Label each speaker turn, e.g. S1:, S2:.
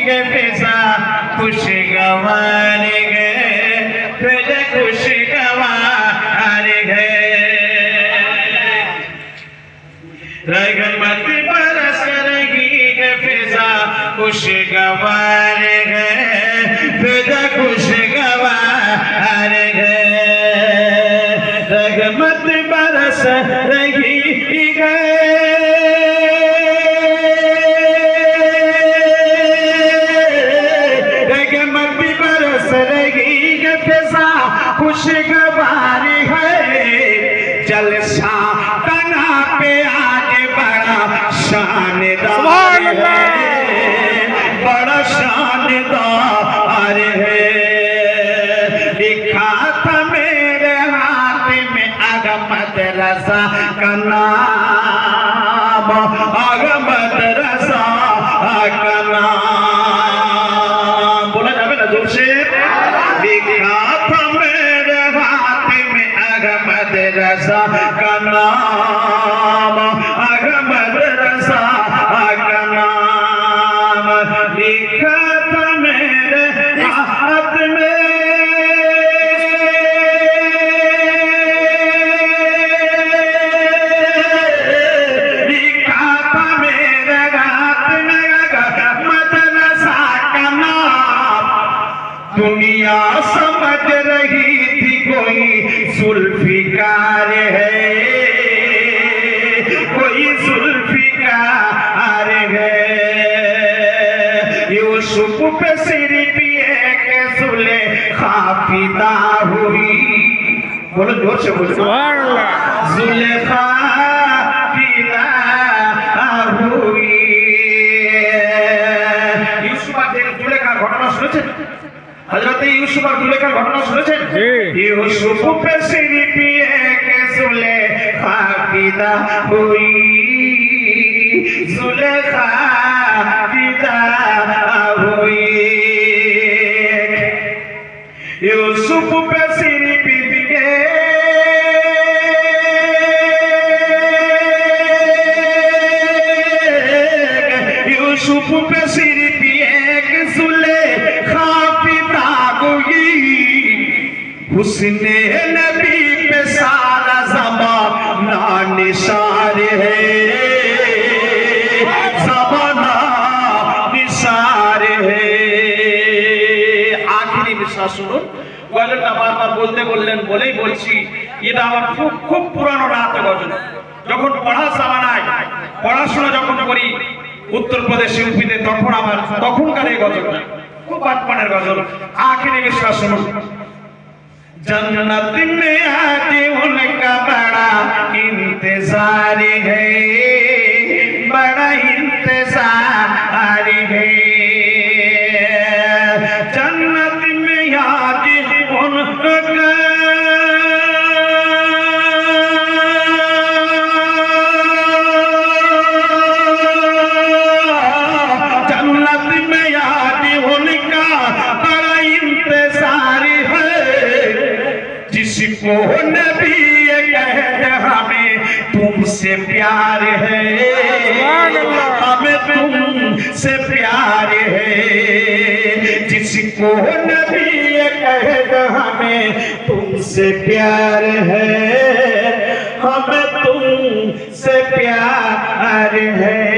S1: गे फिजा खुशगवार गे फिजा खुशगवार गे रहमत बरस रही गे फिजा खुशगवार गे फिजा खुशगवार गे रहमत बरस रही गे खुशगवार है जलसा तना पे आज बड़ा शानदार है बड़ा शानदार है लिखा था मेरे हाथ में अहमद रजा का नाम अहमद रजा का नाम बोला जावे ना जोर से लिखा था मेरे हाथ में अहमद रजा का नाम अहमद रजा का नाम लिखा था मेरे हाथ में लिखा था मेरे हाथ में अहमद रजा का नाम दुनिया समझ रही थी कोई जुल्फिकार है कोई जुल्फिकार है यूसुफ पे सिर्फ एक जुलेखा फिदा हुई बोलो जोर से बोलो सुभान अल्लाह जुलेखा फिदा हुई यूसुफ আর जुलेखाর ঘটনা শুনেছেন हजरत यूसुफ और जुलेखा घटना सुनेছেন यूसुफ पे सिर्फ एक जुलेखा फिदा हुई जुलेखा फिदा हुई यूसुफ पे सिर्फ यूसुफ पे सिर्फ एक जुलेखा हुस्ने नबी पे सारा ज़माना निसार है ज़माना निसार है आखिरी मिसरा सुनुन गजलটা বারবার বলতে বললেন বলেই বলছি এটা আমার খুব খুব পুরানো রাতে গজল যখন পড়া জামানায় পড়াশোনা যখন করি উত্তরপ্রদেশ ইউপিতে তখন আমার তখনকার এই গজল খুব বাটপানের गजल आखिरी मिसरा सुनुन जन्नत में आज उनका बड़ा इंतजार है बड़ा इंतजार है जन्नत में आज उनका जन्नत में आज उनका बड़ा इंतजार है जिसको नबी कहते हमें तुमसे प्यार है हमें तुमसे प्यार है जिसको नबी कहते हमें तुमसे प्यार है हमें तुमसे प्यार है